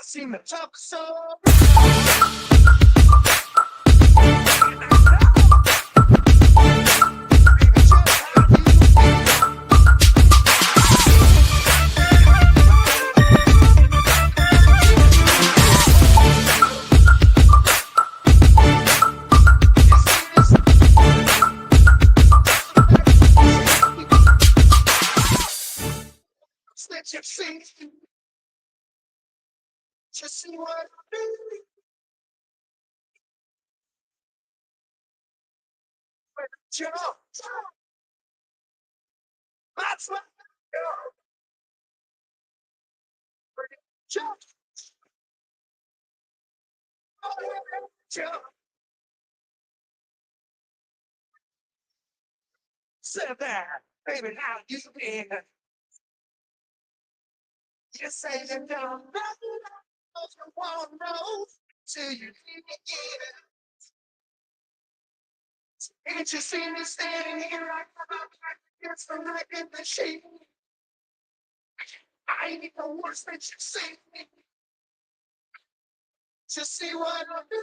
seem to talk so. Let you see, just see what I do. Jump, that's what I jump, jump. Sit there, baby, how you been? You say you don't know you won't know till you feel it. Can't you see me standing here like I'm against the night in the shade? I ain't the worst that you see me. To see what I do.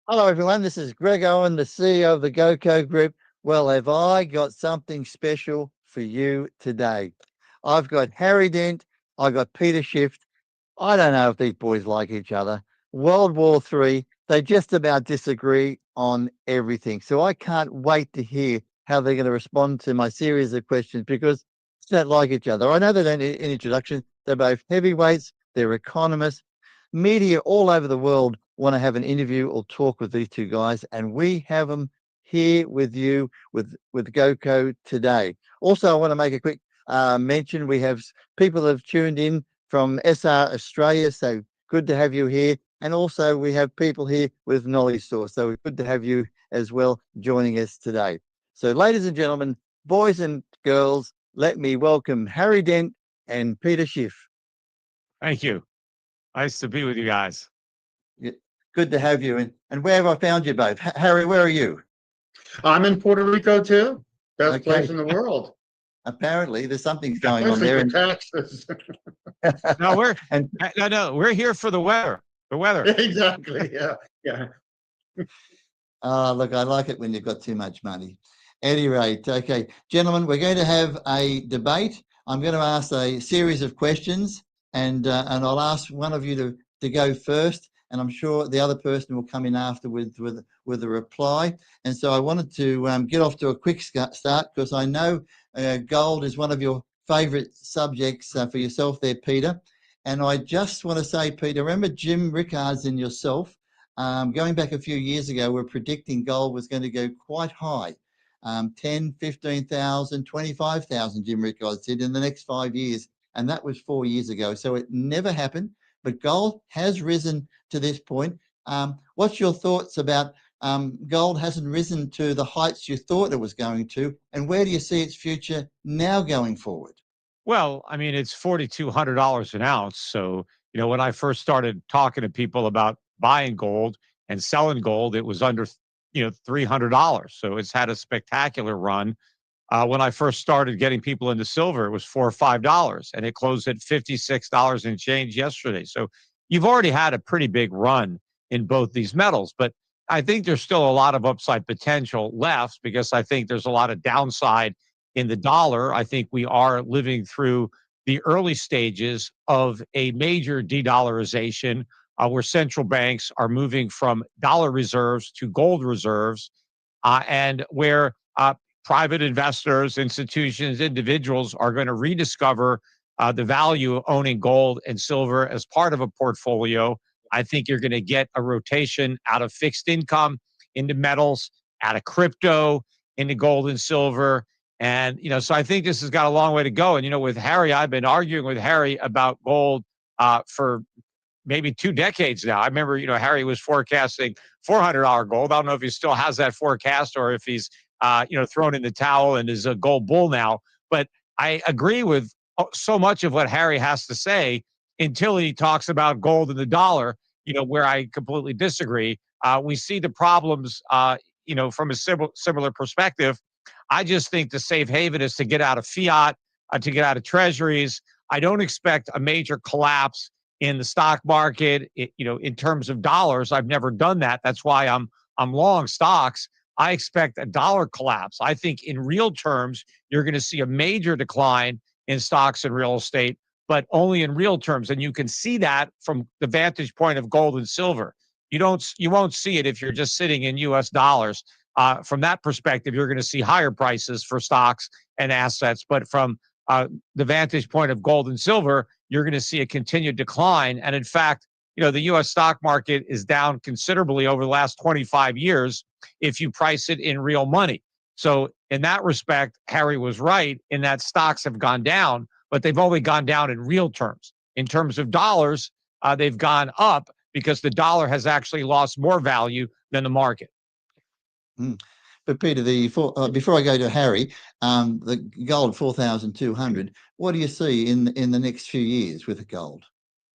Hello, everyone. This is Greg Owen, the CEO of the GoCo Group. Well, have I got something special for you today? I've got Harry Dent. I've got Peter Schiff. I don't know if these boys like each other. World War III, they just about disagree on everything. So I can't wait to hear how they're going to respond to my series of questions because they don't like each other. I know they don't need an introduction. They're both heavyweights. They're economists. Media all over the world want to have an interview or talk with these two guys, and we have them here with you with GoCo today. Also, I want to make a quick mention. We have people that have tuned in from SR Australia, so good to have you here. And also, we have people here with Knowledge Source, so good to have you as well joining us today. So, ladies and gentlemen, boys and girls, let me welcome Harry Dent and Peter Schiff. Thank you. Nice to be with you guys. Yeah, good to have you. And where have I found you both? Harry, where are you? I'm in Puerto Rico too. Best Okay. place in the world. Apparently, there's something going on Especially there. for taxes. No, And we're here for the weather. The weather. Exactly. Yeah. look, I like it when you've got too much money. At any rate, okay, gentlemen, we're going to have a debate. I'm going to ask a series of questions, and I'll ask one of you to go first, and I'm sure the other person will come in after with a reply. And so I wanted to get off to a quick start because I know gold is one of your favourite subjects for yourself there, Peter. And I just want to say, Peter, remember Jim Rickards and yourself, going back a few years ago, we're predicting gold was going to go quite high. 10, 15,000, 25,000, Jim Rickards said, in the next 5 years. And that was 4 years ago. So it never happened, but gold has risen to this point. What's your thoughts about gold hasn't risen to the heights you thought it was going to, and where do you see its future now going forward? Well, I mean, it's $4,200 an ounce. So, when I first started talking to people about buying gold and selling gold, it was under, $300. So it's had a spectacular run. When I first started getting people into silver, it was $4 or $5, and it closed at $56 and change yesterday. So you've already had a pretty big run in both these metals, but I think there's still a lot of upside potential left because I think there's a lot of downside in the dollar. I think we are living through the early stages of a major de-dollarization, where central banks are moving from dollar reserves to gold reserves, and where private investors, institutions, individuals are going to rediscover the value of owning gold and silver as part of a portfolio. I think you're going to get a rotation out of fixed income into metals, out of crypto into gold and silver. And, so I think this has got a long way to go. And, with Harry, I've been arguing with Harry about gold for maybe 2 decades now. I remember, Harry was forecasting $400 gold. I don't know if he still has that forecast or if he's, thrown in the towel and is a gold bull now. But I agree with so much of what Harry has to say until he talks about gold and the dollar, where I completely disagree. We see the problems, from a similar perspective. I just think the safe haven is to get out of fiat, to get out of treasuries. I don't expect a major collapse in the stock market, in terms of dollars. I've never done that. That's why I'm long stocks. I expect a dollar collapse. I think in real terms, you're going to see a major decline in stocks and real estate, but only in real terms. And you can see that from the vantage point of gold and silver. You won't see it if you're just sitting in US dollars. From that perspective, you're going to see higher prices for stocks and assets. But from the vantage point of gold and silver, you're going to see a continued decline. And in fact, the US stock market is down considerably over the last 25 years if you price it in real money. So in that respect, Harry was right in that stocks have gone down, but they've only gone down in real terms. In terms of dollars, they've gone up because the dollar has actually lost more value than the market. But Peter, before I go to Harry, the gold 4,200. What do you see in the next few years with the gold?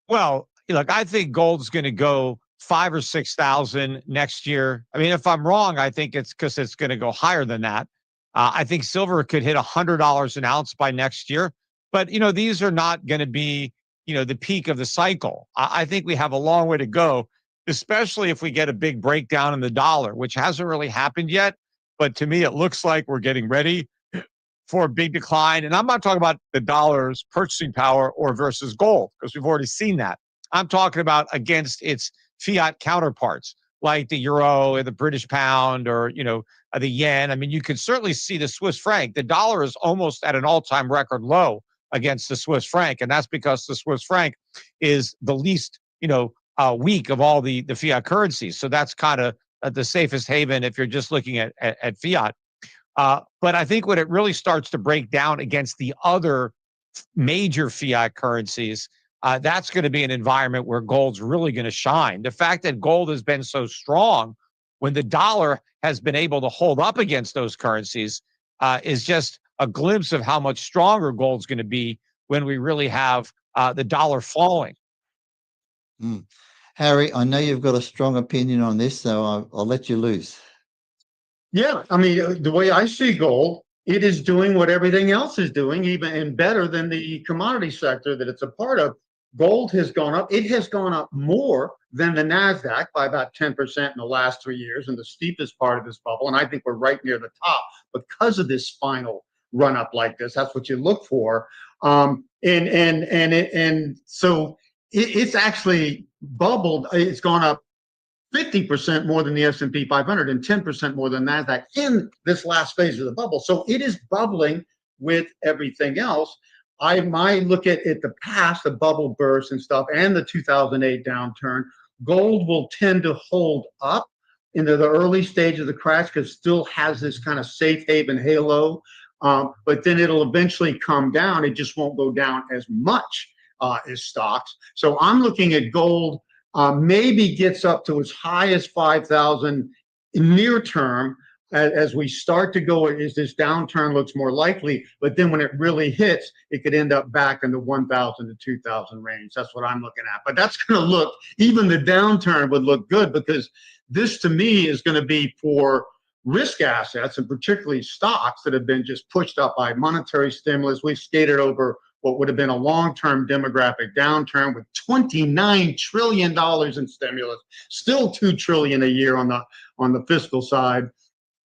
Well, look, I think gold's going to go 5,000 or 6,000 next year. I mean, if I'm wrong, I think it's because it's going to go higher than that. I think silver could hit $100 an ounce by next year. But, these are not going to be, the peak of the cycle. I think we have a long way to go, especially if we get a big breakdown in the dollar, which hasn't really happened yet. But to me, it looks like we're getting ready for a big decline. And I'm not talking about the dollar's purchasing power or versus gold, because we've already seen that. I'm talking about against its fiat counterparts, like the euro or the British pound or, the yen. I mean, you can certainly see the Swiss franc. The dollar is almost at an all-time record low against the Swiss franc. And that's because the Swiss franc is the least, weak of all the fiat currencies. So that's kind of the safest haven if you're just looking at fiat. But I think when it really starts to break down against the other major fiat currencies, that's going to be an environment where gold's really going to shine. The fact that gold has been so strong when the dollar has been able to hold up against those currencies is just a glimpse of how much stronger gold's going to be when we really have the dollar falling. Harry, I know you've got a strong opinion on this, so I'll let you loose. Yeah, I mean, the way I see gold, it is doing what everything else is doing, even and better than the commodity sector that it's a part of. Gold has gone up. It has gone up more than the NASDAQ by about 10% in the last 3 years, in the steepest part of this bubble. And I think we're right near the top because of this final run up like this. That's what you look for. So it's actually bubbled. It's gone up 50% more than the S&P 500 and 10% more than NASDAQ in this last phase of the bubble. So it is bubbling with everything else. I might look at the past, the bubble burst and stuff, and the 2008 downturn. Gold will tend to hold up into the early stage of the crash because it still has this kind of safe haven halo. But then it'll eventually come down. It just won't go down as much as stocks. So I'm looking at gold maybe gets up to as high as 5,000 near term as we start to go, as this downturn looks more likely, but then when it really hits, it could end up back in the 1,000 to 2,000 range. That's what I'm looking at. But that's going to look, even the downturn would look good, because this to me is going to be for risk assets, and particularly stocks that have been just pushed up by monetary stimulus. We've skated over what would have been a long-term demographic downturn with $29 trillion in stimulus, still $2 trillion a year on the fiscal side.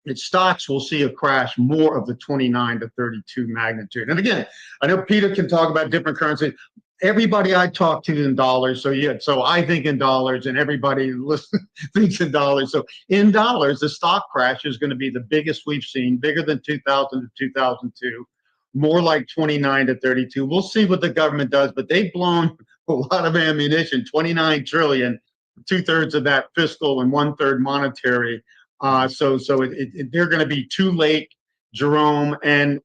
Its stocks will see a crash more of the 29 to 32 magnitude. And again, I know Peter can talk about different currencies. Everybody I talk to in dollars. So I think in dollars, and everybody listen thinks in dollars. So in dollars, the stock crash is going to be the biggest we've seen, bigger than 2000 to 2002, more like 29 to 32. We'll see what the government does, but they've blown a lot of ammunition, 29 trillion, 2/3 of that fiscal and 1/3 monetary. So they're going to be too late, Jerome, and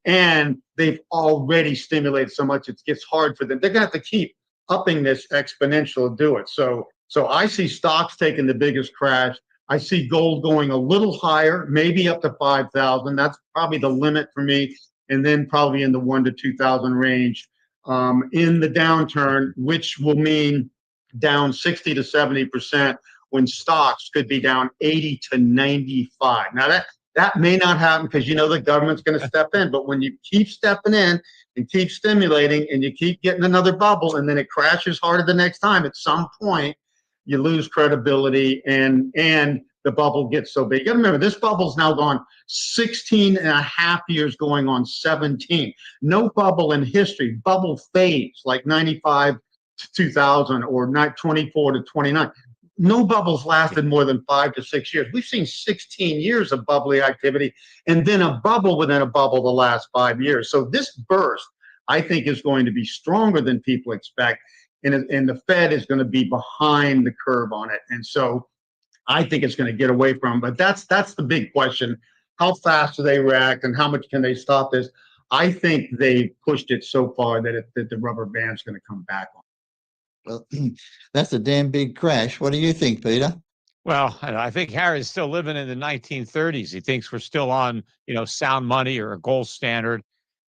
they've already stimulated so much it gets hard for them. They're going to have to keep upping this exponential to do it. So I see stocks taking the biggest crash. I see gold going a little higher, maybe up to 5,000. That's probably the limit for me, and then probably in the 1,000 to 2,000 range in the downturn, which will mean down 60 to 70%. When stocks could be down 80 to 95. Now that may not happen because the government's going to step in, but when you keep stepping in and keep stimulating and you keep getting another bubble and then it crashes harder the next time, at some point you lose credibility and the bubble gets so big. You got to remember, this bubble's now gone 16 and a half years, going on 17. No bubble in history, bubble fades like 95 to 2000 or 24 to 29. No bubbles lasted more than 5 to 6 years. We've seen 16 years of bubbly activity and then a bubble within a bubble the last 5 years. So this burst, I think, is going to be stronger than people expect. And the Fed is going to be behind the curve on it. And so I think it's going to get away from. But that's the big question. How fast do they react and how much can they stop this? I think they pushed it so far that the rubber band's going to come back on. Well, that's a damn big crash. What do you think, Peter? Well, I think Harry's still living in the 1930s. He thinks we're still on, sound money or a gold standard.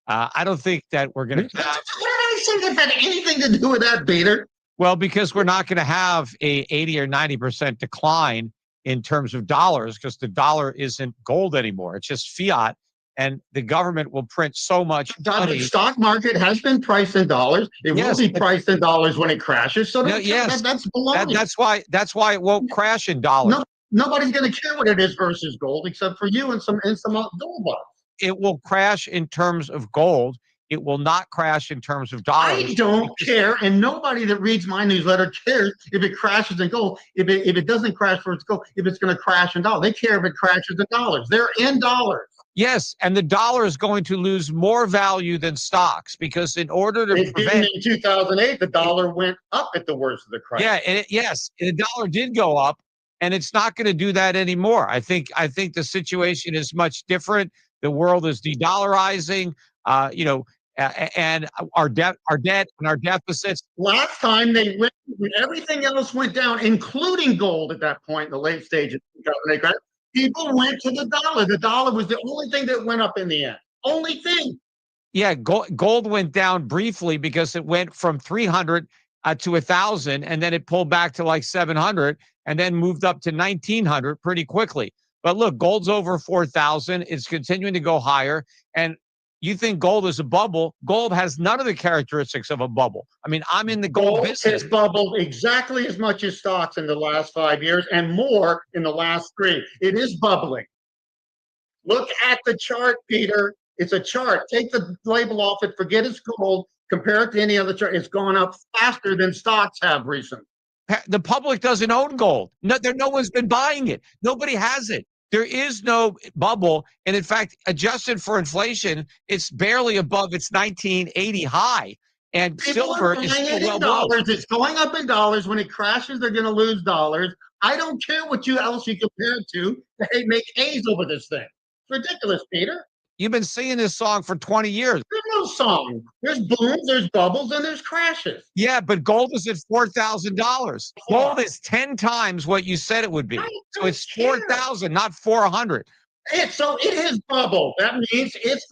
I don't think that we're going to. What did I say that had anything to do with that, Peter? Well, because we're not going to have a 80 or 90% decline in terms of dollars, because the dollar isn't gold anymore. It's just fiat. And the government will print so much money. The stock market has been priced in dollars. It will be priced in dollars when it crashes. So that's baloney. That's why it won't crash in dollars. Nobody's going to care what it is versus gold, except for you and some gold bars. It will crash in terms of gold. It will not crash in terms of dollars. I don't care, and nobody that reads my newsletter cares if it crashes in gold. If it doesn't crash for its gold, if it's going to crash in dollars, they care if it crashes in dollars. They're in dollars. Yes, and the dollar is going to lose more value than stocks, because in order to prevent. In 2008, the dollar went up at the worst of the crisis. Yeah, and the dollar did go up, and it's not going to do that anymore. I think the situation is much different. The world is de-dollarizing. And our debt and our deficits. Last time everything else went down, including gold at that point in the late stage of 2008. People went to the dollar. The dollar was the only thing that went up in the end. Only thing. Yeah, gold went down briefly because it went from 300 to 1,000, and then it pulled back to like 700, and then moved up to 1,900 pretty quickly. But look, gold's over 4,000. It's continuing to go higher, and you think gold is a bubble. Gold has none of the characteristics of a bubble. I mean, I'm in the gold business. Has bubbled exactly as much as stocks in the last 5 years and more in the last 3. It is bubbling. Look at the chart, Peter. It's a chart. Take the label off it. Forget it's gold. Compare it to any other chart. It's gone up faster than stocks have recently. The public doesn't own gold. No one's been buying it. Nobody has it. There is no bubble. And in fact, adjusted for inflation, it's barely above its 1980 high. And People silver are is buying still it well in below. dollars. It's going up in dollars. When it crashes, they're going to lose dollars. I don't care what else you compare it to. They make A's over this thing. It's ridiculous, Peter. You've been singing this song for 20 years. There's no song. There's booms, there's bubbles, and there's crashes. Yeah, but gold is at $4,000. Gold is 10 times what you said it would be. So it's 4,000, not 400. So it has bubbled. That means it's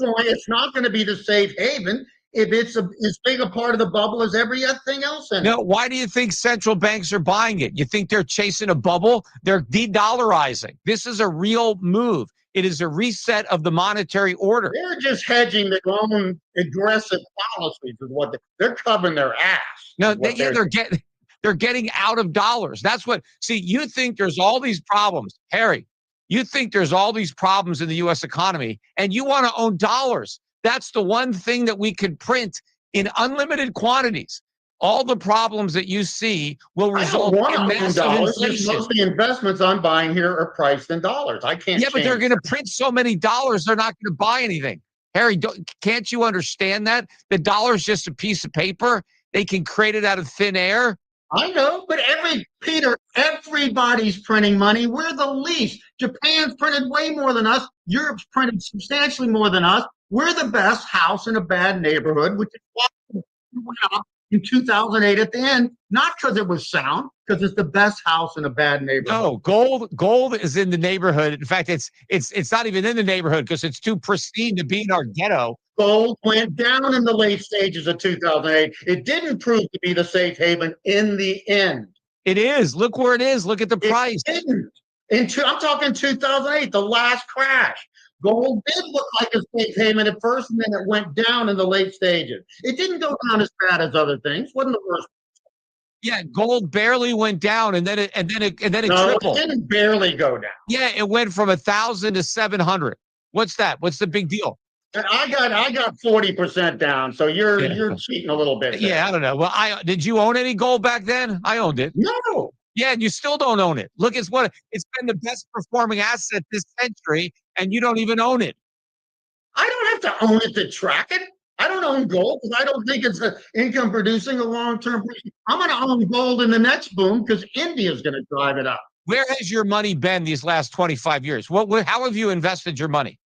not going to be the safe haven if it's as big a part of the bubble as everything else in it. No, why do you think central banks are buying it? You think they're chasing a bubble? They're de-dollarizing. This is a real move. It is a reset of the monetary order. They're just hedging their own aggressive policies is what they're covering their ass. No, they're getting out of dollars. That's what. See, you think there's all these problems, Harry. You think there's all these problems in the U.S. economy, and you want to own dollars. That's the one thing that we could print in unlimited quantities. All the problems that you see will result in massive inflation. Most of the investments I'm buying here are priced in dollars. I can't. Yeah, but they're going to print so many dollars, they're not going to buy anything. Harry, can't you understand that? The dollar is just a piece of paper. They can create it out of thin air. I know, but Peter, everybody's printing money. We're the least. Japan's printed way more than us. Europe's printed substantially more than us. We're the best house in a bad neighborhood, which is why we went up in 2008 at the end, not because it was sound, because it's the best house in a bad neighborhood. No, gold is in the neighborhood. In fact, it's not even in the neighborhood because it's too pristine to be in our ghetto. Gold went down in the late stages of 2008. It didn't prove to be the safe haven in the end. It is. Look where it is. Look at the price. It didn't. I'm talking 2008, the last crash. Gold did look like a safe haven at first, and then it went down in the late stages. It didn't go down as bad as other things. Wasn't the worst. Yeah, gold barely went down, and then it No, tripled. it didn't barely go down. Yeah, it went from 1,000 to 700. What's that? What's the big deal? And I got 40% down, so you're cheating a little bit there. Yeah, I don't know. Well, did you own any gold back then? I owned it. No. Yeah, and you still don't own it. Look, it's been the best performing asset this century, and you don't even own it. I don't have to own it to track it. I don't own gold because I don't think it's an income producing a long-term. I'm going to own gold in the next boom because India is going to drive it up. Where has your money been these last 25 years? How have you invested your money?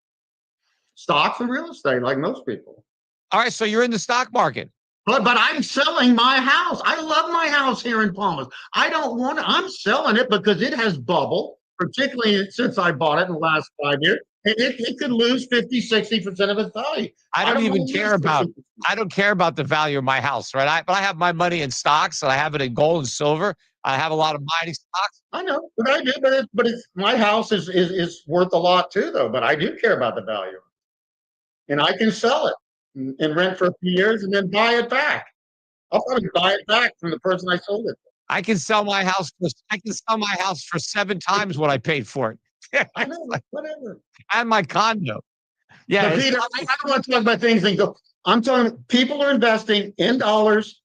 Stocks and real estate, like most people. All right, so you're in the stock market. But I'm selling my house. I love my house here in Palmas. I don't want to. I'm selling it because it has bubbled, particularly since I bought it in the last 5 years. And it could lose 50, 60% of its value. I don't care about the value of my house, right? But I have my money in stocks, and I have it in gold and silver. I have a lot of mining stocks. I know, but I do. But my house is worth a lot too, though. But I do care about the value, and I can sell it and rent for a few years and then buy it back. I'll probably buy it back from the person I sold it to. I can sell my house for 7 times what I paid for it. I know, whatever. And my condo. Yeah. But Peter, I don't want to talk about things and go. I'm talking. People are investing in dollars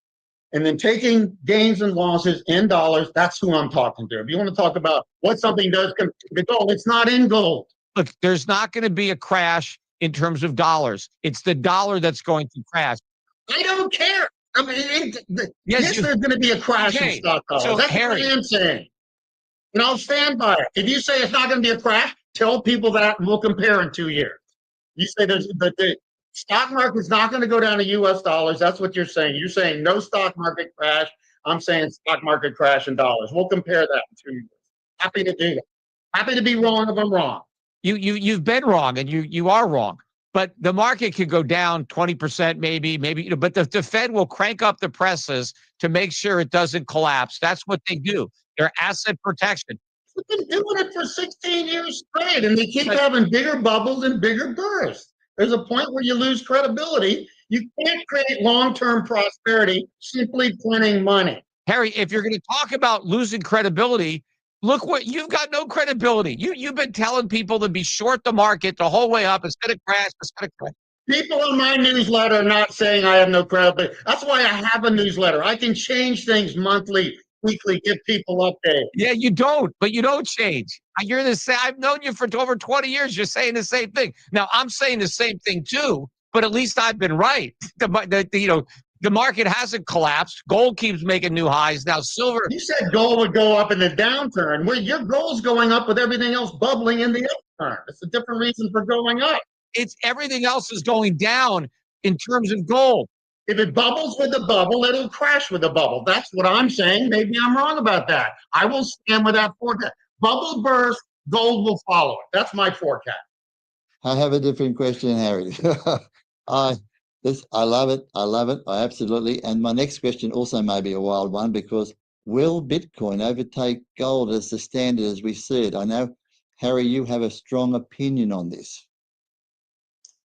and then taking gains and losses in dollars. That's who I'm talking to. If you want to talk about what something does compare to gold, it's not in gold. Look, there's not going to be a crash in terms of dollars. It's the dollar that's going to crash. I don't care. I mean, yes, there's going to be a crash in stock dollars. So that's Harry, what I'm saying. And I'll stand by it. If you say it's not going to be a crash, tell people that and we'll compare in 2 years. You say the stock market's not going to go down to U.S. dollars. That's what you're saying. You're saying no stock market crash. I'm saying stock market crash in dollars. We'll compare that in 2 years. Happy to do that. Happy to be wrong if I'm wrong. You've been wrong, and you are wrong. But the market could go down 20%, maybe. But the Fed will crank up the presses to make sure it doesn't collapse. That's what they do. They're asset protection. We've been doing it for 16 years straight, and they keep having bigger bubbles and bigger bursts. There's a point where you lose credibility. You can't create long-term prosperity simply printing money. Harry, if you're going to talk about losing credibility, look what you've got. No credibility. You've been telling people to be short the market the whole way up. It's going to crash. It's going to crash. People on my newsletter are not saying I have no credibility. That's why I have a newsletter. I can change things monthly weekly give people updates. Yeah, you don't, but you don't change. You're the same. I've known you for over 20 years. You're saying the same thing. Now I'm saying the same thing too, but at least I've been right. The market hasn't collapsed. Gold keeps making new highs. Now silver. You said gold would go up in the downturn. Well, your gold's going up with everything else bubbling in the upturn. It's a different reason for going up. It's everything else is going down in terms of gold. If it bubbles with the bubble, it'll crash with the bubble. That's what I'm saying. Maybe I'm wrong about that. I will stand with that forecast. Bubble burst, gold will follow it. That's my forecast. I have a different question, Harry. I love it. I love it. I absolutely. And my next question also may be a wild one, because will Bitcoin overtake gold as the standard as we see it? I know, Harry, you have a strong opinion on this.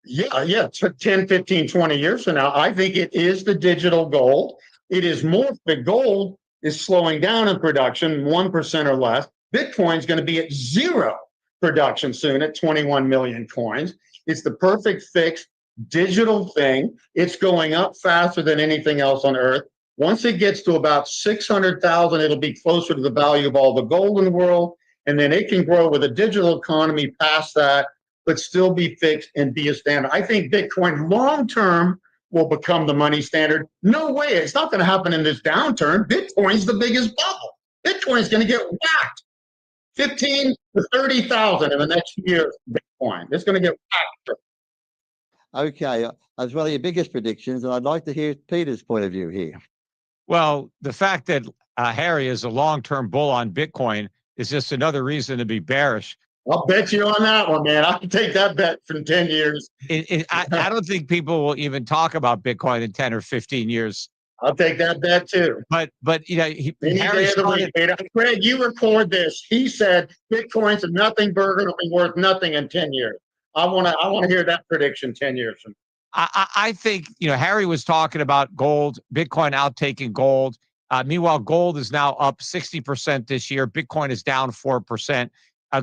Yeah, 10, 15, 20 years from now, I think it is the digital gold. It is more, the gold is slowing down in production, 1% or less. Bitcoin's going to be at zero production soon at 21 million coins. It's the perfect fixed digital thing. It's going up faster than anything else on earth. Once it gets to about 600,000, it'll be closer to the value of all the gold in the world. And then it can grow with a digital economy past that, but still be fixed and be a standard. I think Bitcoin long-term will become the money standard. No way. It's not going to happen in this downturn. Bitcoin's the biggest bubble. Bitcoin's going to get whacked. 15 to 30,000 in the next year. Bitcoin. It's going to get whacked. Okay. As one of your biggest predictions, and I'd like to hear Peter's point of view here. Well, the fact that Harry is a long-term bull on Bitcoin is just another reason to be bearish. I'll bet you on that one, man. I can take that bet from 10 years. I don't think people will even talk about Bitcoin in 10 or 15 years. I'll take that bet too. But you know, Harry started, Greg, you record this. He said Bitcoin's a nothing burger. It'll be worth nothing in 10 years. I want to hear that prediction 10 years from now. I think, you know, Harry was talking about gold, Bitcoin outtaking gold. Meanwhile, gold is now up 60% this year. Bitcoin is down 4%.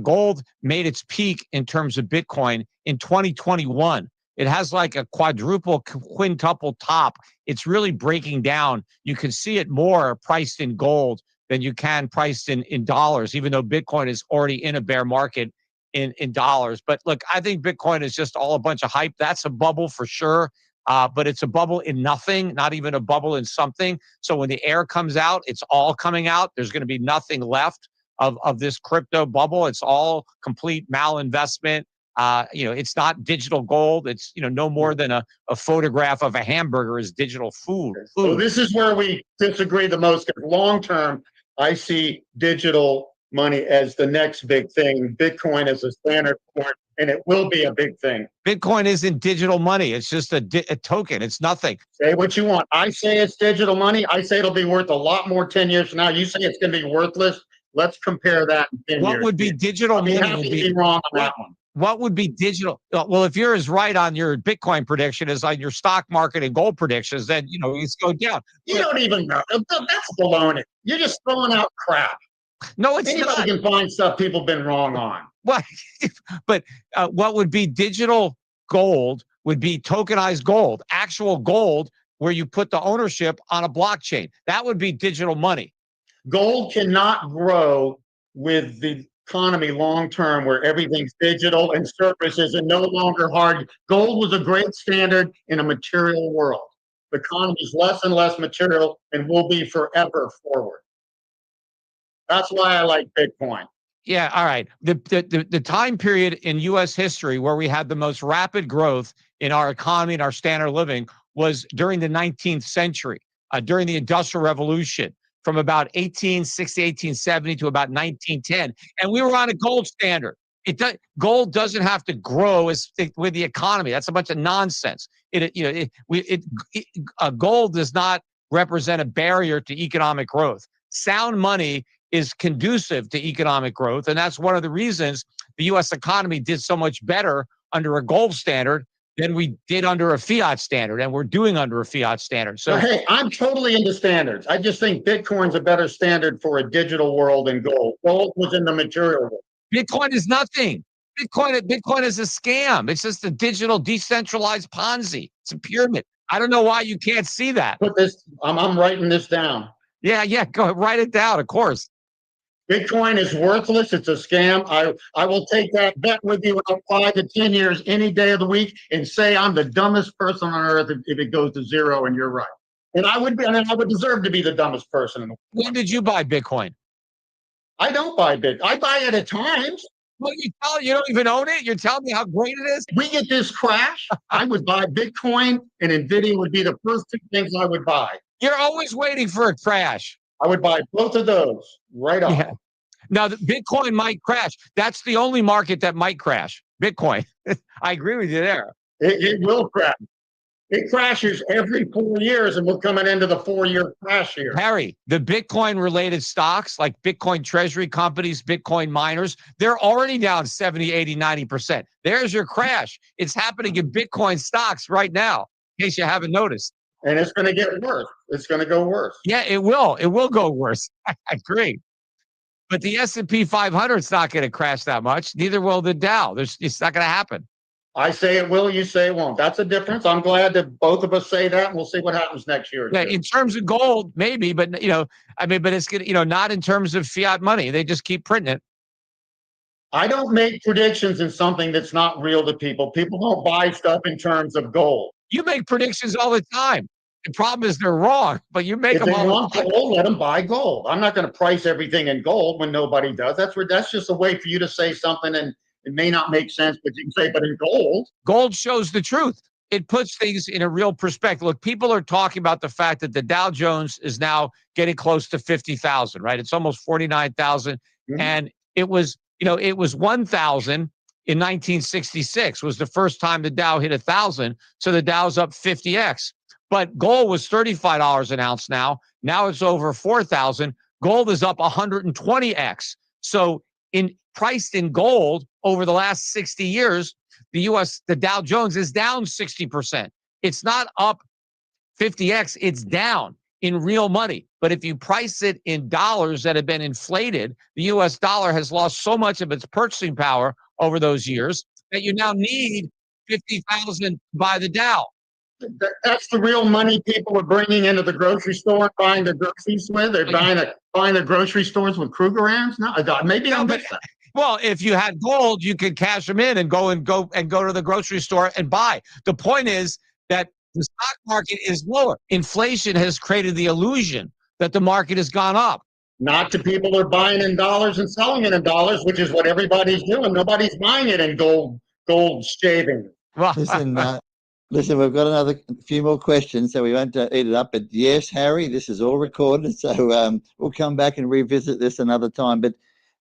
Gold made its peak in terms of Bitcoin in 2021. It has like a quadruple, quintuple top. It's really breaking down. You can see it more priced in gold than you can priced in dollars, even though Bitcoin is already in a bear market in dollars. But look, I think Bitcoin is just all a bunch of hype. That's a bubble for sure. But it's a bubble in nothing, not even a bubble in something. So when the air comes out, it's all coming out. There's going to be nothing left of this crypto bubble. It's all complete malinvestment. You know, it's not digital gold. It's, you know, no more than a photograph of a hamburger is digital food. So this is where we disagree the most. Long term, I see digital money as the next big thing. Bitcoin is a standard point, and it will be a big thing. Bitcoin isn't digital money. It's just a token. It's nothing. Say what you want. I say it's digital money. I say it'll be worth a lot more 10 years from now. You say it's going to be worthless. Let's compare that in 10 years. What would be digital money? Happy to be wrong on that one. What would be digital? Well, if you're as right on your Bitcoin prediction as on your stock market and gold predictions, then, you know, it's going down. You don't even know. That's baloney. You're just throwing out crap. No, it's Anybody not. can find stuff people have been wrong on. What? But what would be digital gold would be tokenized gold, actual gold where you put the ownership on a blockchain. That would be digital money. Gold cannot grow with the economy long term where everything's digital and services and no longer hard. Gold was a great standard in a material world. The economy is less and less material and will be forever forward. That's why I like Bitcoin. Yeah, all right. The time period in U.S. history where we had the most rapid growth in our economy and our standard of living was during the 19th century, during the Industrial Revolution, from about 1860, 1870 to about 1910. And we were on a gold standard. Gold doesn't have to grow with the economy. That's a bunch of nonsense. Gold does not represent a barrier to economic growth. Sound money is conducive to economic growth. And that's one of the reasons the U.S. economy did so much better under a gold standard than we did under a fiat standard, and we're doing under a fiat standard. So, hey, I'm totally into standards. I just think Bitcoin's a better standard for a digital world than gold. Gold was in the material world. Bitcoin is nothing. Bitcoin is a scam. It's just a digital, decentralized Ponzi. It's a pyramid. I don't know why you can't see that. Put this. I'm writing this down. Yeah. Go ahead, write it down, of course. Bitcoin is worthless. It's a scam. I will take that bet with you in 5 to 10 years, any day of the week, and say I'm the dumbest person on earth if it goes to zero, and you're right. And I would deserve to be the dumbest person in the world. When did you buy Bitcoin? I don't buy Bitcoin. I buy it at times. Well, you don't even own it. You're telling me how great it is. We get this crash, I would buy Bitcoin, and Nvidia would be the first two things I would buy. You're always waiting for a crash. I would buy both of those right off. Yeah. Now, the Bitcoin might crash. That's the only market that might crash. Bitcoin. I agree with you there. It will crash. It crashes every 4 years, and we're coming into the 4-year crash here. Harry, the Bitcoin-related stocks like Bitcoin treasury companies, Bitcoin miners, they're already down 70, 80, 90%. There's your crash. It's happening in Bitcoin stocks right now, in case you haven't noticed. And it's going to get worse. It's going to go worse. Yeah, it will. It will go worse. I agree. But the S&P 500 is not going to crash that much. Neither will the Dow. It's not going to happen. I say it will, you say it won't. That's a difference. I'm glad that both of us say that, and we'll see what happens next year. Yeah, in terms of gold, maybe, but but it's gonna, not in terms of fiat money. They just keep printing it. I don't make predictions in something that's not real to people. People don't buy stuff in terms of gold. You make predictions all the time. The problem is they're wrong, but you make If them they all want the time. gold, let them buy gold. I'm not going to price everything in gold when nobody does. That's just a way for you to say something, and it may not make sense, but you can say, but in gold. Gold shows the truth. It puts things in a real perspective. Look, people are talking about the fact that the Dow Jones is now getting close to 50,000, right? It's almost 49,000. Mhm. And it was 1,000 in 1966 was the first time the Dow hit 1,000. So the Dow's up 50x. But gold was $35 an ounce now. Now it's over 4,000. Gold is up 120x. So priced in gold over the last 60 years, the Dow Jones is down 60%. It's not up 50x, it's down in real money. But if you price it in dollars that have been inflated, the US dollar has lost so much of its purchasing power over those years that you now need 50,000 to buy the Dow. That's the real money people are bringing into the grocery store and buying the groceries with. They're buying the grocery stores with Krugerrands. No, maybe I'm missing. Well, if you had gold, you could cash them in and go to the grocery store and buy. The point is that the stock market is lower. Inflation has created the illusion that the market has gone up. Not to people who are buying in dollars and selling it in dollars, which is what everybody's doing. Nobody's buying it in gold shaving. Well, Listen, we've got another few more questions, so we won't eat it up. But yes, Harry, this is all recorded, so we'll come back and revisit this another time. But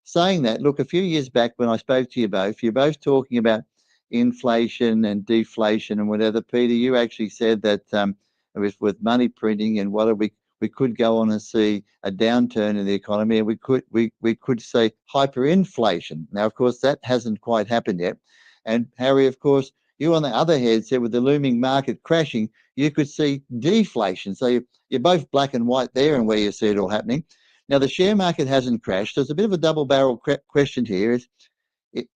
saying that, look, a few years back when I spoke to you're both talking about inflation and deflation and whatever. Peter, you actually said that with money printing and whatever, we could go on and see a downturn in the economy, and we could say hyperinflation. Now, of course, that hasn't quite happened yet. And Harry, of course, you, on the other hand, said with the looming market crashing, you could see deflation. So you're both black and white there and where you see it all happening. Now, the share market hasn't crashed. So it's a bit of a double-barrel question here.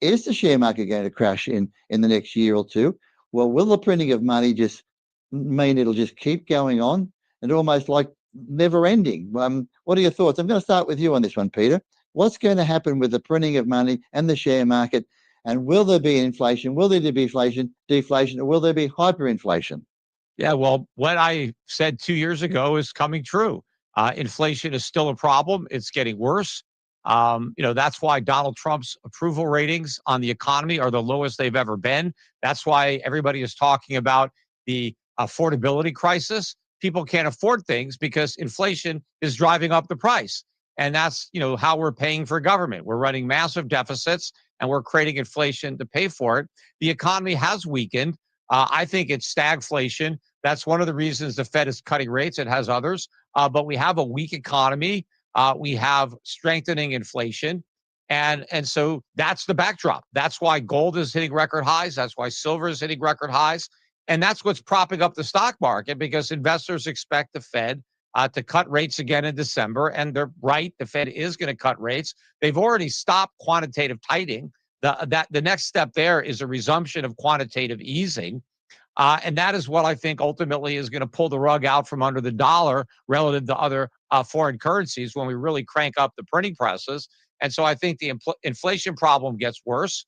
Is the share market going to crash in the next year or two? Well, will the printing of money just mean it'll just keep going on and almost like never ending? What are your thoughts? I'm going to start with you on this one, Peter. What's going to happen with the printing of money and the share market? And will there be inflation? Will there be deflation, or will there be hyperinflation? Yeah, well, what I said 2 years ago is coming true. Inflation is still a problem. It's getting worse. That's why Donald Trump's approval ratings on the economy are the lowest they've ever been. That's why everybody is talking about the affordability crisis. People can't afford things because inflation is driving up the price. And that's, how we're paying for government. We're running massive deficits and we're creating inflation to pay for it. The economy has weakened. I think it's stagflation. That's one of the reasons the Fed is cutting rates. It has others. But we have a weak economy. We have strengthening inflation. And so that's the backdrop. That's why gold is hitting record highs. That's why silver is hitting record highs. And that's what's propping up the stock market because investors expect the Fed to cut rates again in December. And they're right. The Fed is going to cut rates. They've already stopped quantitative tightening. The next step there is a resumption of quantitative easing. And that is what I think ultimately is going to pull the rug out from under the dollar relative to other foreign currencies when we really crank up the printing presses. And so I think the inflation problem gets worse.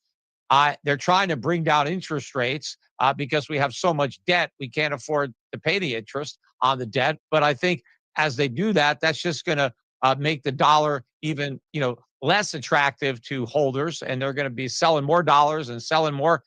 They're trying to bring down interest rates because we have so much debt, we can't afford to pay the interest on the debt. But I think as they do that, that's just going to make the dollar even, less attractive to holders, and they're going to be selling more dollars and selling more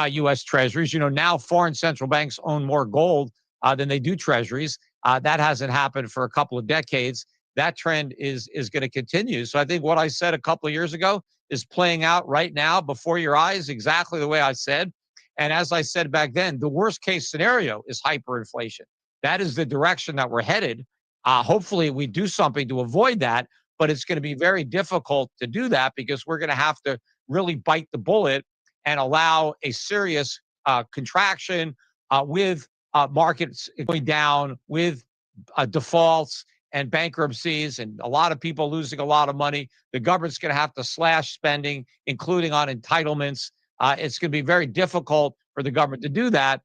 U.S. treasuries. Now foreign central banks own more gold than they do treasuries. That hasn't happened for a couple of decades. That trend is going to continue. So I think what I said a couple of years ago is playing out right now before your eyes, exactly the way I said. And as I said back then, the worst case scenario is hyperinflation. That is the direction that we're headed. Hopefully we do something to avoid that, but it's going to be very difficult to do that because we're going to have to really bite the bullet and allow a serious contraction with markets going down, with defaults and bankruptcies and a lot of people losing a lot of money. The government's going to have to slash spending, including on entitlements. It's going to be very difficult for the government to do that.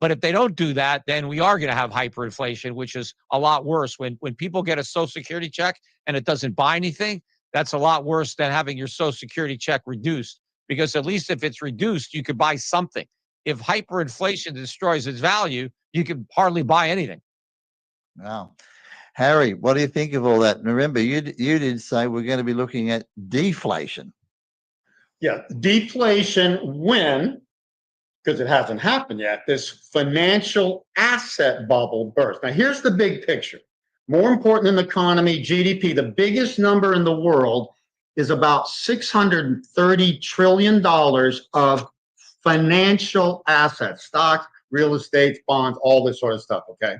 But if they don't do that, then we are going to have hyperinflation, which is a lot worse. When people get a Social Security check and it doesn't buy anything, that's a lot worse than having your Social Security check reduced. Because at least if it's reduced, you could buy something. If hyperinflation destroys its value, you can hardly buy anything. Wow. Harry, what do you think of all that? And remember, you did say we're going to be looking at deflation. Yeah, deflation when, because it hasn't happened yet, this financial asset bubble burst. Now, here's the big picture. More important than the economy, GDP, the biggest number in the world is about $630 trillion of financial assets, stocks, real estate, bonds, all this sort of stuff, okay?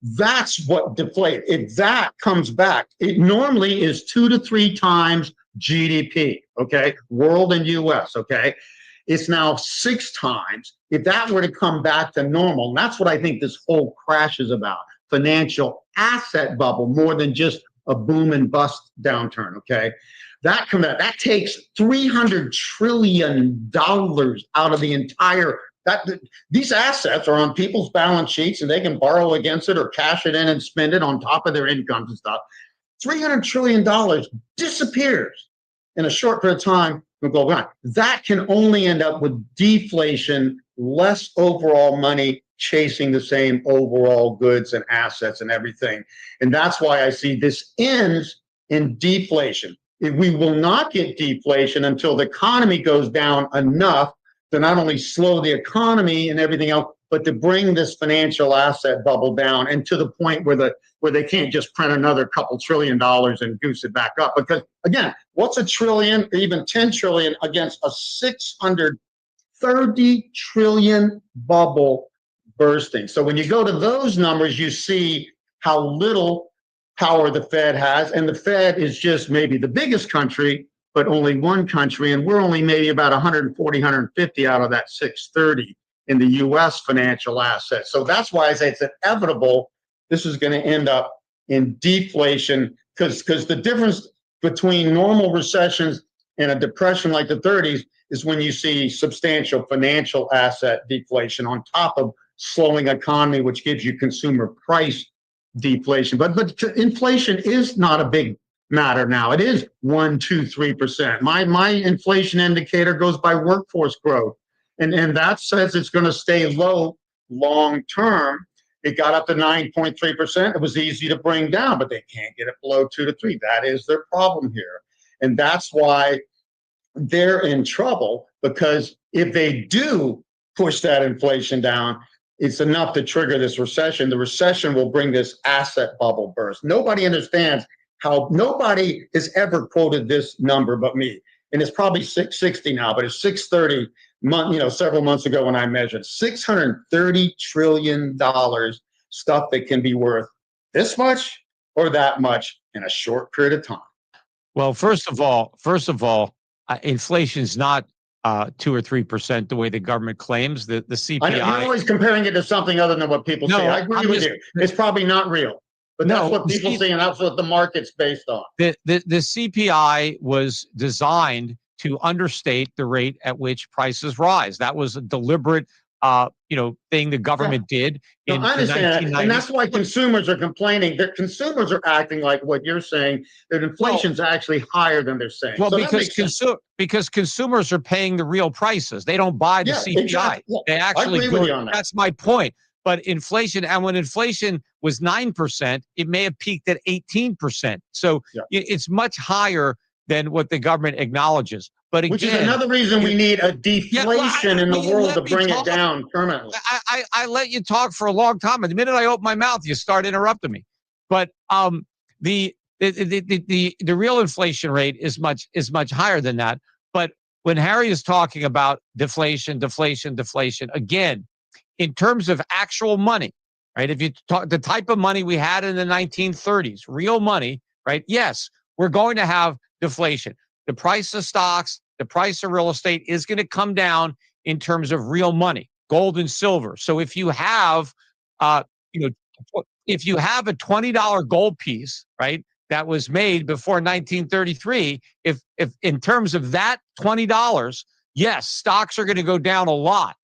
That's what deflates. If that comes back, it normally is 2 to 3 times GDP, okay? World and US, okay? It's now 6 times. If that were to come back to normal, and that's what I think this whole crash is about, financial asset bubble, more than just a boom and bust downturn, okay? That takes $300 trillion out of the entire, these assets are on people's balance sheets and they can borrow against it or cash it in and spend it on top of their incomes and stuff. $300 trillion disappears in a short period of time. That can only end up with deflation, less overall money chasing the same overall goods and assets and everything. And that's why I see this ends in deflation. We will not get deflation until the economy goes down enough to not only slow the economy and everything else, but to bring this financial asset bubble down and to the point where they can't just print another couple $1 trillion and goose it back up. Because again, what's $1 trillion, even 10 trillion against a 630 trillion bubble bursting? So when you go to those numbers, you see how little power the Fed has, and the Fed is just maybe the biggest country, but only one country, and we're only maybe about 140, 150 out of that 630 in the U.S. financial assets. So that's why I say it's inevitable this is going to end up in deflation, because the difference between normal recessions and a depression like the 30s is when you see substantial financial asset deflation on top of slowing economy, which gives you consumer price deflation. But inflation is not a big matter now. It is 1, 2, 3%. My inflation indicator goes by workforce growth, and that says it's going to stay low long term. It got up to 9.3%. It was easy to bring down, but they can't get it below 2 to 3. That is their problem here, and that's why they're in trouble. Because if they do push that inflation down, it's enough to trigger this recession. The recession will bring this asset bubble burst. Nobody understands how, nobody has ever quoted this number but me. And it's probably 660 now, but it's 630 several months ago when I measured $630 trillion stuff that can be worth this much or that much in a short period of time. Well, first of all, inflation is not 2 or 3% the way the government claims. The CPI. You're always comparing it to something other than what people say. I agree with you. It's probably not real, but that's what people see, and that's what the market's based on. The CPI was designed to understate the rate at which prices rise. That was a deliberate thing the government did No, in I the understand that. 1990s. And that's why consumers are complaining. That consumers are acting like what you're saying, that inflation's actually higher than they're saying. Well, So that because makes sense. because consumers are paying the real prices. They don't buy the Yeah, CPI. exactly. Yeah, They actually agree with go. you on that. That's my point. But inflation, and when inflation was 9%, it may have peaked at 18%. So Yeah. it's much higher than what the government acknowledges. But again, Which is another reason we need a deflation in the will you world let to me bring talk? it down permanently. I let you talk for a long time, and the minute I open my mouth, you start interrupting me. But the real inflation rate is much higher than that. But when Harry is talking about deflation, again, in terms of actual money, right? If you talk the type of money we had in the 1930s, real money, right? Yes, we're going to have deflation. The price of stocks, the price of real estate is going to come down in terms of real money, gold and silver. So if you have, if you have a $20 gold piece, right, that was made before 1933, if in terms of that $20, yes, stocks are going to go down a lot.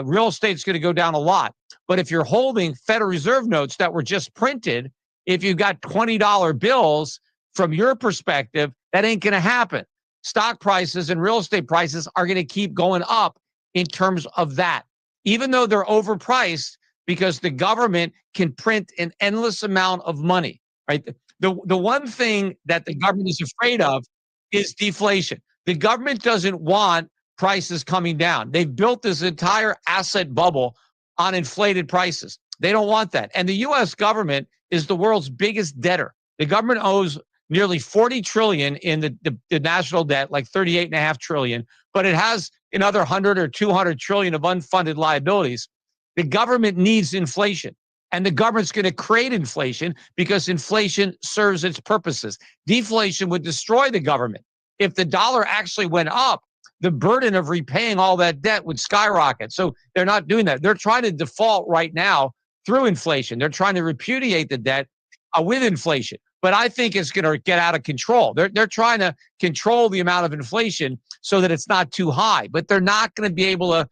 Real estate's going to go down a lot. But if you're holding Federal Reserve notes that were just printed, if you've got $20 bills, from your perspective, that ain't going to happen. Stock prices and real estate prices are going to keep going up in terms of that, even though they're overpriced because the government can print an endless amount of money, right? The one thing that the government is afraid of is deflation. The government doesn't want prices coming down. They've built this entire asset bubble on inflated prices. They don't want that. And the U.S. government is the world's biggest debtor. The government owes nearly 40 trillion in the national debt, like 38.5 trillion, but it has another 100 or 200 trillion of unfunded liabilities. The government needs inflation, and the government's going to create inflation because inflation serves its purposes. Deflation would destroy the government. If the dollar actually went up, the burden of repaying all that debt would skyrocket. So they're not doing that. They're trying to default right now through inflation. They're trying to repudiate the debt with inflation. But I think it's going to get out of control. They're trying to control the amount of inflation so that it's not too high, but they're not going to be able to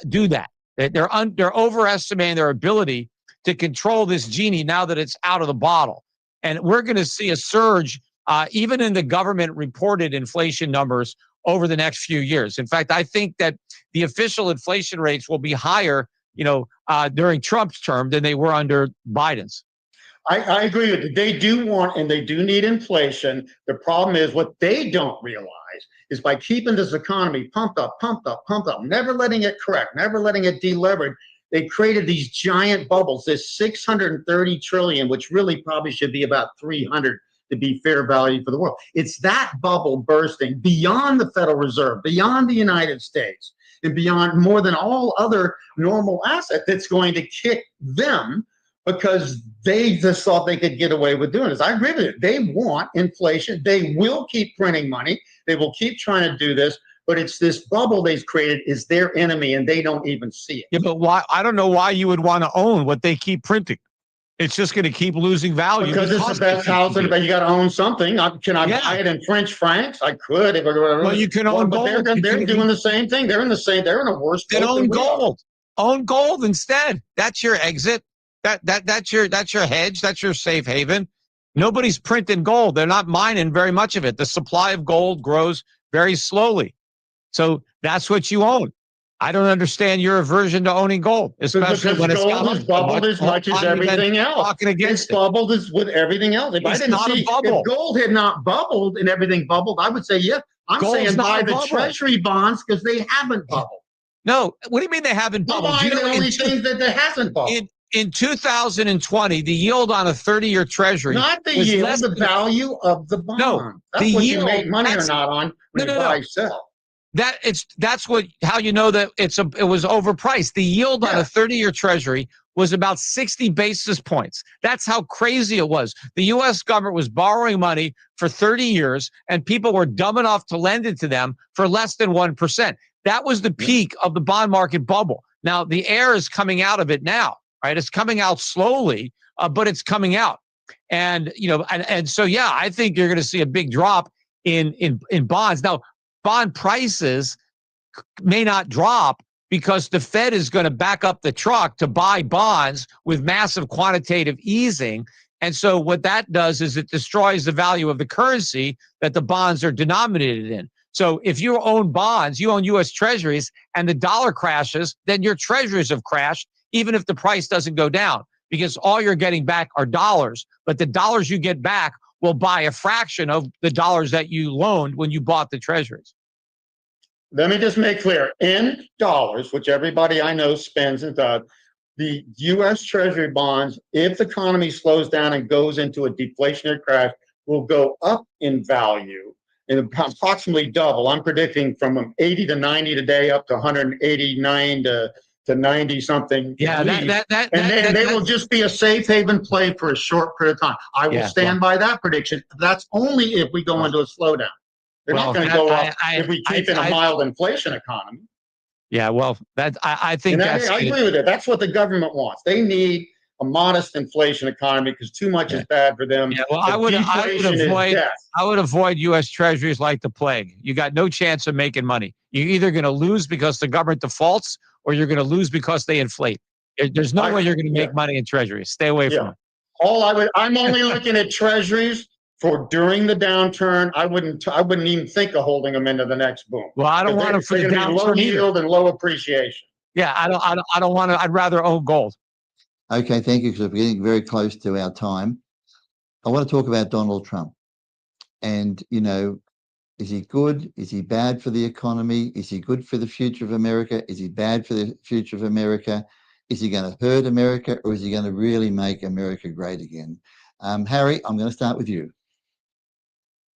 do that. They're overestimating their ability to control this genie now that it's out of the bottle. And we're going to see a surge even in the government reported inflation numbers over the next few years. In fact, I think that the official inflation rates will be higher, during Trump's term than they were under Biden's. I agree with you. They do want and they do need inflation. The problem is what they don't realize is by keeping this economy pumped up, never letting it correct, never letting it deleverage, they created these giant bubbles, this 630 trillion, which really probably should be about 300 to be fair value for the world. It's that bubble bursting beyond the Federal Reserve, beyond the United States, and beyond more than all other normal assets that's going to kick them because they just thought they could get away with doing this. I agree with you. They want inflation. They will keep printing money. They will keep trying to do this, but it's this bubble they've created is their enemy, and they don't even see it. Yeah, but why? I don't know why you would want to own what they keep printing. It's just going to keep losing value. Because it's the best house, and you got to own something. Can I buy it in French francs? I could. Well, you can own gold. But they're doing the same thing. They're in a worse. Then own gold. Own gold instead. That's your exit. That's your hedge. That's your safe haven. Nobody's printing gold. They're not mining very much of it. The supply of gold grows very slowly. So that's what you own. I don't understand your aversion to owning gold, especially when it's gold is bubbled as much as everything else. It's bubbled with everything else. If gold had not bubbled and everything bubbled, I would say, yeah, I'm saying buy the treasury bonds because they haven't bubbled. No, what do you mean they haven't bubbled? The only thing that hasn't bubbled. In 2020, the yield on a 30-year treasury. Not the yield, the value of the bond. No, that's what you make money or not on when you buy, sell. That's how you know that it was overpriced. The yield on a 30-year treasury was about 60 basis points. That's how crazy it was. The U.S. government was borrowing money for 30 years, and people were dumb enough to lend it to them for less than 1%. That was the peak of the bond market bubble. Now, the air is coming out of it now, right? It's coming out slowly, but it's coming out. And, so, I think you're going to see a big drop in bonds. Now, bond prices may not drop, because the Fed is going to back up the truck to buy bonds with massive quantitative easing. And so what that does is it destroys the value of the currency that the bonds are denominated in. So if you own bonds, you own U.S. Treasuries, and the dollar crashes, then your treasuries have crashed, even if the price doesn't go down, because all you're getting back are dollars. But the dollars you get back will buy a fraction of the dollars that you loaned when you bought the treasuries. Let me just make clear, in dollars, which everybody I know spends and does, the U.S. Treasury bonds, if the economy slows down and goes into a deflationary crash, will go up in value and approximately double. I'm predicting from 80 to 90 today up to 189 to 90 something. Yeah, they will just be a safe haven play for a short period of time. I will stand by that prediction. That's only if we go into a slowdown. They're not going to go up if we keep in a mild inflation economy. Yeah, well, I think I agree with it. That's what the government wants. They need a modest inflation economy because too much is bad for them. Yeah, well, I would avoid U.S. Treasuries like the plague. You got no chance of making money. You're either going to lose because the government defaults, or you're going to lose because they inflate. There's no way you're going to make money in Treasuries. Stay away from it. I'm only looking at Treasuries for during the downturn. I wouldn't even think of holding them into the next boom. Well, I don't want them for the downturn low yield and low appreciation. Yeah, I don't want to. I'd rather own gold. Okay, thank you, because we're getting very close to our time. I want to talk about Donald Trump. And, is he good? Is he bad for the economy? Is he good for the future of America? Is he bad for the future of America? Is he going to hurt America, or is he going to really make America great again? Harry, I'm going to start with you.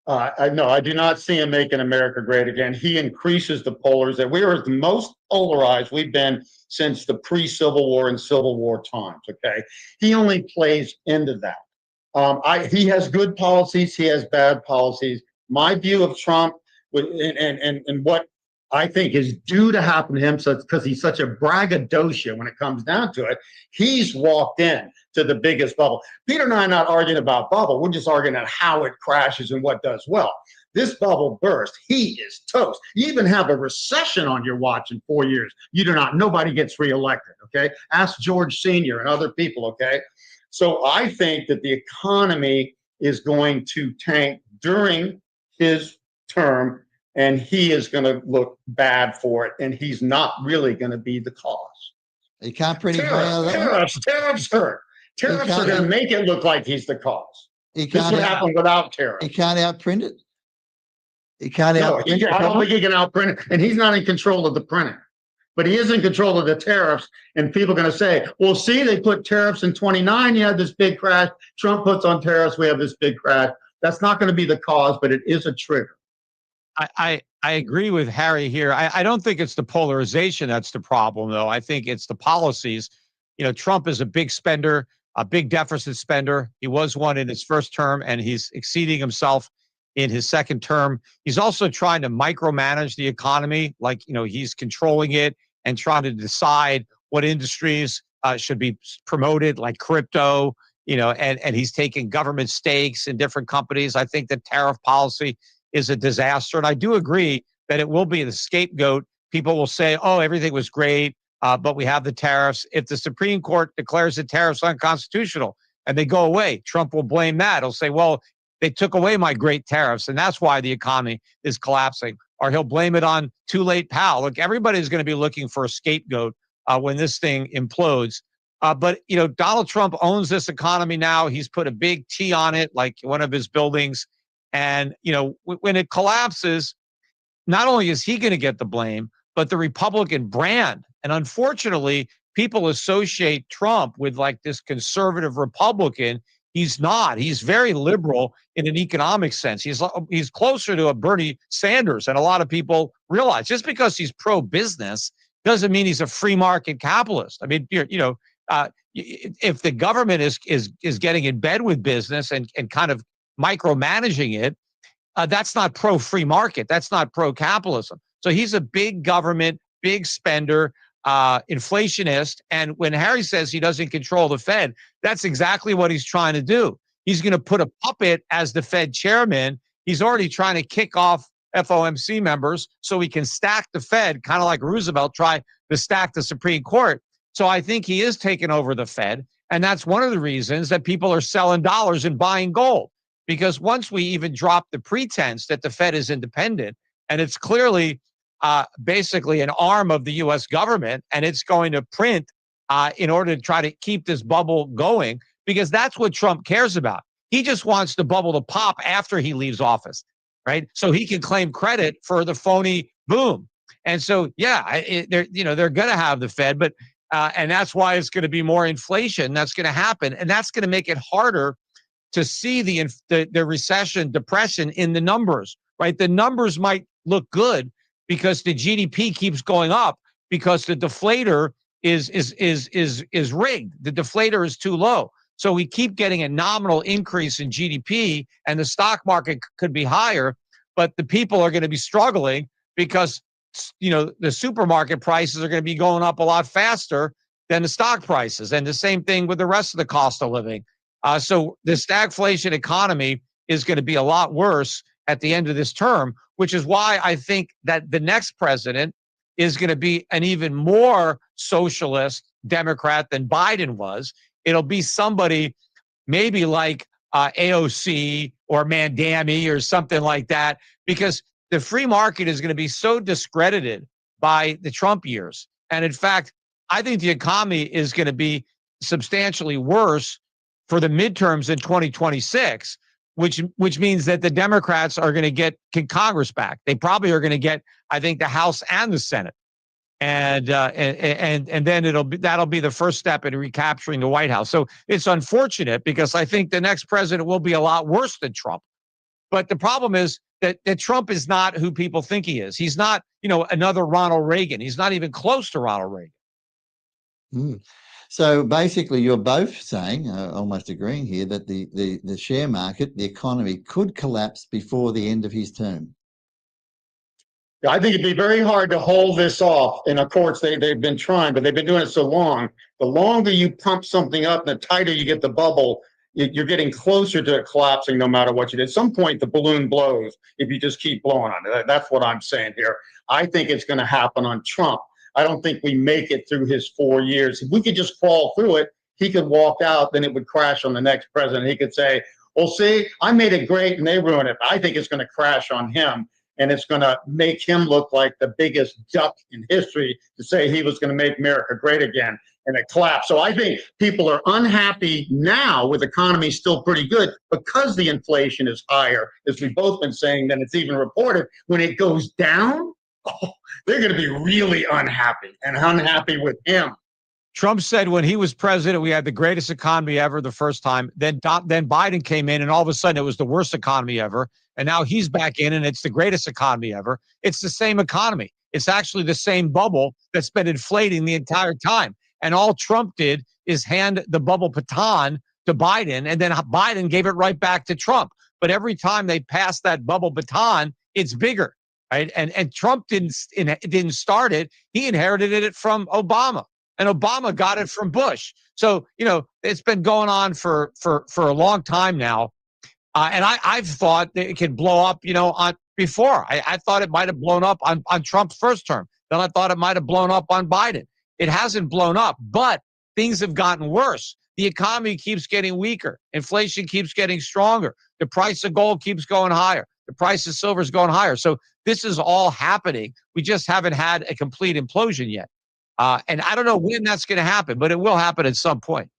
I do not see him making America great again. He increases the polarization. We are the most polarized we've been since the pre-Civil War and Civil War times. Okay, he only plays into that. He has good policies. He has bad policies. My view of Trump and what I think is due to happen to him, because he's such a braggadocio when it comes down to it, he's walked in to the biggest bubble. Peter and I are not arguing about bubble. We're just arguing about how it crashes and what does well. This bubble burst. He is toast. You even have a recession on your watch in 4 years. You do not. Nobody gets reelected. Okay. Ask George Sr. and other people. Okay. So I think that the economy is going to tank during his term, and he is going to look bad for it, and he's not really going to be the cause. You can't predict tariffs hurt. Tariffs are going to make it look like he's the cause. This would happen without tariffs. He can't outprint it. He can't outprint it. I don't think he can outprint it, and he's not in control of the printing. But he is in control of the tariffs, and people are going to say, well, see, they put tariffs in 29, you had this big crash. Trump puts on tariffs, we have this big crash. That's not going to be the cause, but it is a trigger. I agree with Harry here. I don't think it's the polarization that's the problem, though. I think it's the policies. Trump is a big spender, a big deficit spender. He was one in his first term, and he's exceeding himself in his second term. He's also trying to micromanage the economy, like, he's controlling it and trying to decide what industries should be promoted, like crypto, and he's taking government stakes in different companies. I think the tariff policy is a disaster. And I do agree that it will be the scapegoat. People will say, oh, everything was great, but we have the tariffs. If the Supreme Court declares the tariffs unconstitutional and they go away, Trump will blame that. He'll say, well, they took away my great tariffs, and that's why the economy is collapsing. Or he'll blame it on too late Powell. Look, everybody's going to be looking for a scapegoat when this thing implodes. But Donald Trump owns this economy now. He's put a big T on it, like one of his buildings. And, when it collapses, not only is he going to get the blame, but the Republican brand. And unfortunately, people associate Trump with like this conservative Republican. He's not. He's very liberal in an economic sense. He's closer to a Bernie Sanders, and a lot of people realize just because he's pro-business doesn't mean he's a free market capitalist. I mean, if the government is getting in bed with business and kind of micromanaging it, that's not pro-free market. That's not pro-capitalism. So he's a big government, big spender, inflationist. And when Harry says he doesn't control the Fed, that's exactly what he's trying to do. He's going to put a puppet as the Fed chairman. He's already trying to kick off FOMC members so he can stack the Fed, kind of like Roosevelt tried to stack the Supreme Court. So I think he is taking over the Fed. And that's one of the reasons that people are selling dollars and buying gold. Because once we even drop the pretense that the Fed is independent, and it's clearly basically an arm of the U.S. government, and it's going to print in order to try to keep this bubble going, because that's what Trump cares about. He just wants the bubble to pop after he leaves office, right? So he can claim credit for the phony boom. And so, yeah, they're going to have the Fed, but and that's why it's going to be more inflation. That's going to happen, and that's going to make it harder to see the recession, depression in the numbers, right? The numbers might look good because the GDP keeps going up because the deflator is rigged. The deflator is too low. So we keep getting a nominal increase in GDP, and the stock market could be higher, but the people are going to be struggling because the supermarket prices are going to be going up a lot faster than the stock prices, and the same thing with the rest of the cost of living. So the stagflation economy is going to be a lot worse at the end of this term, which is why I think that the next president is going to be an even more socialist Democrat than Biden was. It'll be somebody maybe like AOC or Mandami or something like that, because the free market is going to be so discredited by the Trump years. And in fact, I think the economy is going to be substantially worse for the midterms in 2026, which means that the Democrats are going to get Congress back. They probably are going to get, I think, the House and the Senate. And then that'll be the first step in recapturing the White House. So it's unfortunate because I think the next president will be a lot worse than Trump. But the problem is that Trump is not who people think he is. He's not, another Ronald Reagan. He's not even close to Ronald Reagan. Mm. So basically, you're both saying, almost agreeing here, that the share market, the economy, could collapse before the end of his term. I think it'd be very hard to hold this off. And of course, they've been trying, but they've been doing it so long. The longer you pump something up, the tighter you get the bubble, you're getting closer to it collapsing no matter what you do. At some point, the balloon blows if you just keep blowing on it. That's what I'm saying here. I think it's going to happen on Trump. I don't think we make it through his 4 years. If we could just crawl through it, he could walk out, then it would crash on the next president. He could say, well, see, I made it great and they ruined it. I think it's going to crash on him. And it's going to make him look like the biggest duck in history to say he was going to make America great again, and it collapsed. So I think people are unhappy now with the economy still pretty good because the inflation is higher, as we've both been saying, than it's even reported. When it goes down, they're going to be really unhappy and unhappy with him. Trump said when he was president, we had the greatest economy ever the first time. Then Biden came in, and all of a sudden it was the worst economy ever. And now he's back in, and it's the greatest economy ever. It's the same economy. It's actually the same bubble that's been inflating the entire time. And all Trump did is hand the bubble baton to Biden, and then Biden gave it right back to Trump. But every time they pass that bubble baton, it's bigger, right? And Trump didn't start it. He inherited it from Obama. And Obama got it from Bush. So, it's been going on for a long time now. And I've thought that it could blow up, on before. I thought it might have blown up on Trump's first term. Then I thought it might have blown up on Biden. It hasn't blown up, but things have gotten worse. The economy keeps getting weaker. Inflation keeps getting stronger. The price of gold keeps going higher. The price of silver is going higher. So this is all happening. We just haven't had a complete implosion yet. And I don't know when that's going to happen, but it will happen at some point.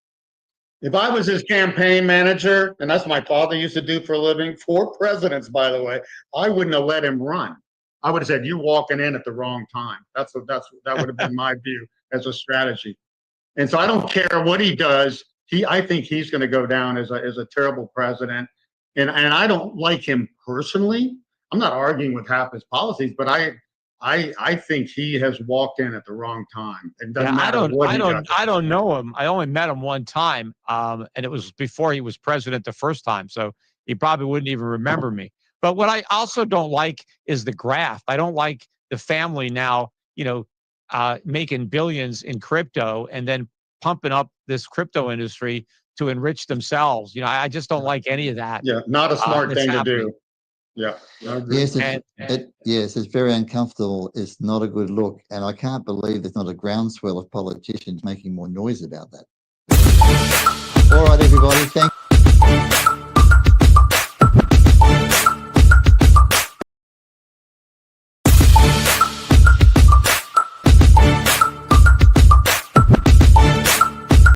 If I was his campaign manager, and that's what my father used to do for a living, 4 presidents, by the way, I wouldn't have let him run. I would have said, "You're walking in at the wrong time." That would have been my view as a strategy. And so I don't care what he does. I think he's going to go down as a terrible president. And I don't like him personally. I'm not arguing with half his policies, but I think he has walked in at the wrong time. It doesn't matter what he does. I don't know him. I only met him one time, and it was before he was president the first time. So he probably wouldn't even remember me. But what I also don't like is the graft. I don't like the family now, making billions in crypto and then pumping up this crypto industry to enrich themselves. I just don't like any of that. Yeah, not a smart thing to do. Yeah. I agree. Yes, And yes, it's very uncomfortable. It's not a good look, and I can't believe there's not a groundswell of politicians making more noise about that. All right, everybody, thank